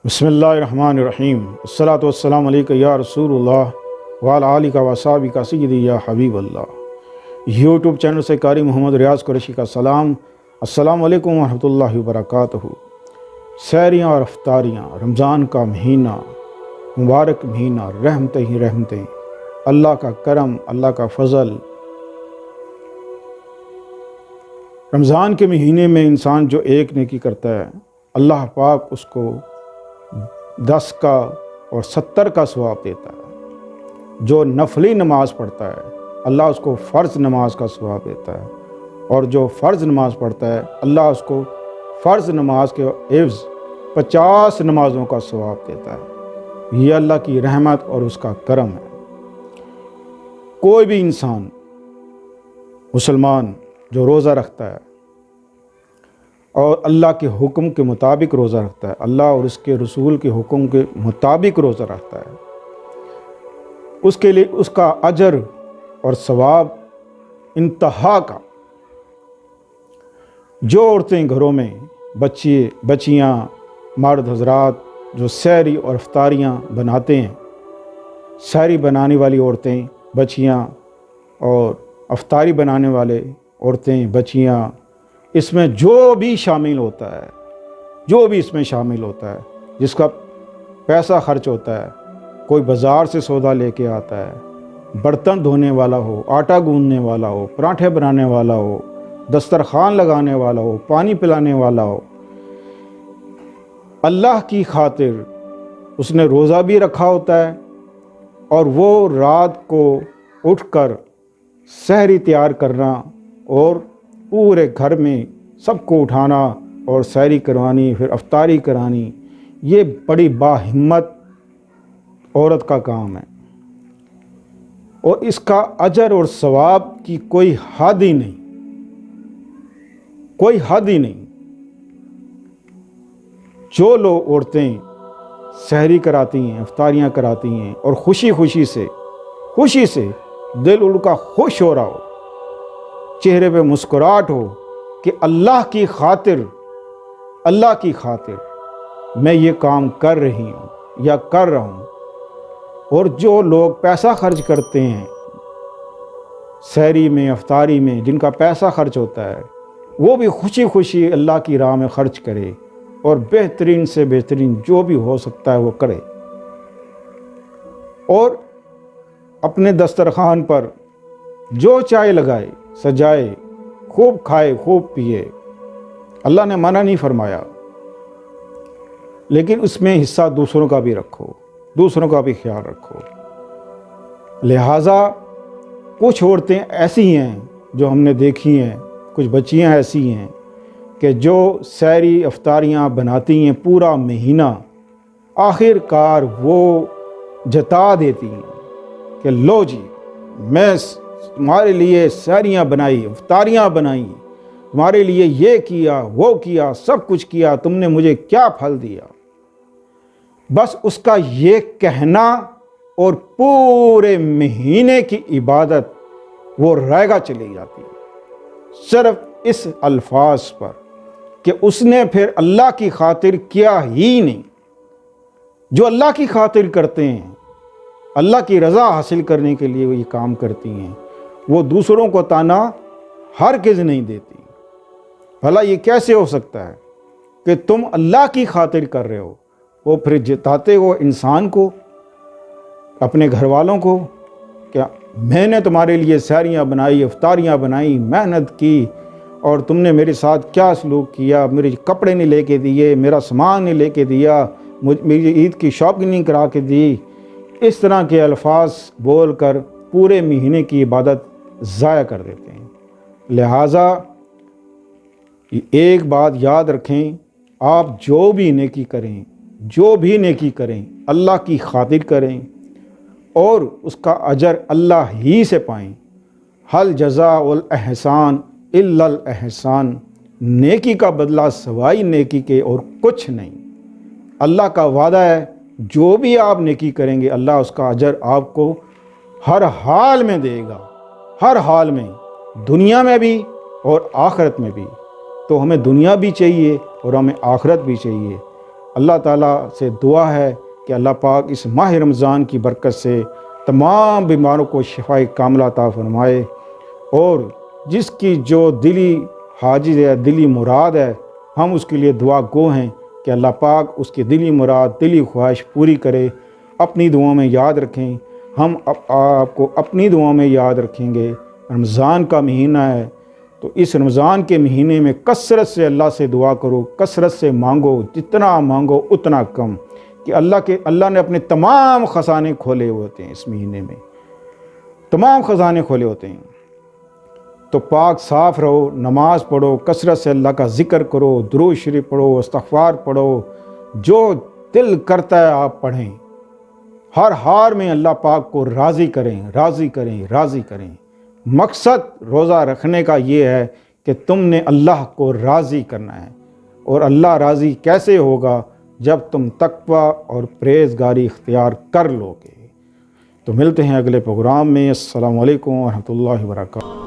بسم اللہ الرحمن الرحیم الصلاۃ والسلام علیکہ یا رسول اللہ وعلی آلہ و اصحابہ سیدی یا حبیب اللہ۔ یوٹیوب چینل سے قاری محمد ریاض قریشی کا سلام۔ السلام علیکم ورحمۃ اللہ وبرکاتہ۔ سحریاں اور افطاریاں، رمضان کا مہینہ، مبارک مہینہ، رحمتیں ہی رحمتیں، اللہ کا کرم، اللہ کا فضل۔ رمضان کے مہینے میں انسان جو ایک نیکی کرتا ہے، اللہ پاک اس کو 10 کا اور 70 کا ثواب دیتا ہے۔ جو نفلی نماز پڑھتا ہے، اللہ اس کو فرض نماز کا ثواب دیتا ہے، اور جو فرض نماز پڑھتا ہے، اللہ اس کو فرض نماز کے عوض 50 نمازوں کا ثواب دیتا ہے۔ یہ اللہ کی رحمت اور اس کا کرم ہے۔ کوئی بھی انسان مسلمان جو روزہ رکھتا ہے اور اللہ کے حکم کے مطابق روزہ رکھتا ہے، اللہ اور اس کے رسول کے حکم کے مطابق روزہ رکھتا ہے، اس کے لیے اس کا اجر اور ثواب انتہا کا۔ جو عورتیں گھروں میں بچیاں مرد حضرات جو سحری اور افطاریاں بناتے ہیں، سحری بنانے والی عورتیں، بچیاں اور افطاری بنانے والے عورتیں، بچیاں، اس میں جو بھی شامل ہوتا ہے، جو بھی اس میں شامل ہوتا ہے، جس کا پیسہ خرچ ہوتا ہے، کوئی بازار سے سودا لے کے آتا ہے، برتن دھونے والا ہو، آٹا گوندنے والا ہو، پراٹھے بنانے والا ہو، دسترخوان لگانے والا ہو، پانی پلانے والا ہو، اللہ کی خاطر اس نے روزہ بھی رکھا ہوتا ہے، اور وہ رات کو اٹھ کر سحری تیار کرنا اور پورے گھر میں سب کو اٹھانا اور سحری کروانی، پھر افطاری کرانی، یہ بڑی باہمت عورت کا کام ہے، اور اس کا اجر اور ثواب کی کوئی حد ہی نہیں، کوئی حد ہی نہیں۔ جو لوگ عورتیں سحری کراتی ہیں، افطاریاں کراتی ہیں، اور خوشی سے دل ان کا خوش ہو رہا ہو، چہرے پہ مسکراہٹ ہو کہ اللہ کی خاطر میں یہ کام کر رہی ہوں یا کر رہا ہوں۔ اور جو لوگ پیسہ خرچ کرتے ہیں سحری میں، افطاری میں، جن کا پیسہ خرچ ہوتا ہے، وہ بھی خوشی اللہ کی راہ میں خرچ کرے، اور بہترین سے بہترین جو بھی ہو سکتا ہے وہ کرے، اور اپنے دسترخوان پر جو چائے لگائے، سجائے، خوب کھائے، خوب پیے۔ اللہ نے منع نہیں فرمایا، لیکن اس میں حصہ دوسروں کا بھی رکھو، دوسروں کا بھی خیال رکھو۔ لہٰذا کچھ عورتیں ایسی ہیں جو ہم نے دیکھی ہیں، کچھ بچیاں ایسی ہیں کہ جو سحری افطاریاں بناتی ہیں پورا مہینہ، آخر کار وہ جتا دیتی ہیں کہ لو جی، میں تمہارے لیے سحریاں بنائی، افطاریاں بنائیں، تمہارے لیے یہ کیا، وہ کیا، سب کچھ کیا، تم نے مجھے کیا پھل دیا؟ بس اس کا یہ کہنا اور پورے مہینے کی عبادت وہ رائگاں چلی جاتی ہے، صرف اس الفاظ پر کہ اس نے پھر اللہ کی خاطر کیا ہی نہیں۔ جو اللہ کی خاطر کرتے ہیں، اللہ کی رضا حاصل کرنے کے لیے وہ یہ کام کرتی ہیں، وہ دوسروں کو طعنہ ہرگز نہیں دیتی۔ بھلا یہ کیسے ہو سکتا ہے کہ تم اللہ کی خاطر کر رہے ہو، وہ پھر جتاتے ہو انسان کو، اپنے گھر والوں کو، کیا میں نے تمہارے لیے سحریاں بنائی، افطاریاں بنائی، محنت کی، اور تم نے میرے ساتھ کیا سلوک کیا، میرے کپڑے نہیں لے کے دیے، میرا سامان نہیں لے کے دیا، میری عید کی شاپنگ نہیں کرا کے دی۔ اس طرح کے الفاظ بول کر پورے مہینے کی عبادت ضائع کر دیتے ہیں۔ لہٰذا ایک بات یاد رکھیں، آپ جو بھی نیکی کریں اللہ کی خاطر کریں، اور اس کا اجر اللہ ہی سے پائیں۔ حل جزاء الاحسان الا الاحسان، نیکی کا بدلہ سوائے نیکی کے اور کچھ نہیں۔ اللہ کا وعدہ ہے جو بھی آپ نیکی کریں گے، اللہ اس کا اجر آپ کو ہر حال میں دے گا، ہر حال میں، دنیا میں بھی اور آخرت میں بھی۔ تو ہمیں دنیا بھی چاہیے اور ہمیں آخرت بھی چاہیے۔ اللہ تعالیٰ سے دعا ہے کہ اللہ پاک اس ماہ رمضان کی برکت سے تمام بیماروں کو شفائے کاملہ عطا فرمائے، اور جس کی جو دلی حاجت ہے، دلی مراد ہے، ہم اس کے لیے دعا گو ہیں کہ اللہ پاک اس کی دلی مراد، دلی خواہش پوری کرے۔ اپنی دعاؤں میں یاد رکھیں، ہم آپ کو اپنی دعاؤں میں یاد رکھیں گے۔ رمضان کا مہینہ ہے تو اس رمضان کے مہینے میں کثرت سے اللہ سے دعا کرو، کثرت سے مانگو، جتنا مانگو اتنا کم، کہ اللہ نے اپنے تمام خزانے کھولے ہوتے ہیں۔ اس مہینے میں تمام خزانے کھولے ہوتے ہیں، تو پاک صاف رہو، نماز پڑھو، کثرت سے اللہ کا ذکر کرو، درود شریف پڑھو، استغفار پڑھو، جو دل کرتا ہے آپ پڑھیں۔ ہر حال میں اللہ پاک کو راضی کریں، راضی کریں، راضی کریں۔ مقصد روزہ رکھنے کا یہ ہے کہ تم نے اللہ کو راضی کرنا ہے، اور اللہ راضی کیسے ہوگا؟ جب تم تقوی اور پرہیزگاری اختیار کر لو گے۔ تو ملتے ہیں اگلے پروگرام میں۔ السلام علیکم ورحمۃ اللہ وبرکاتہ۔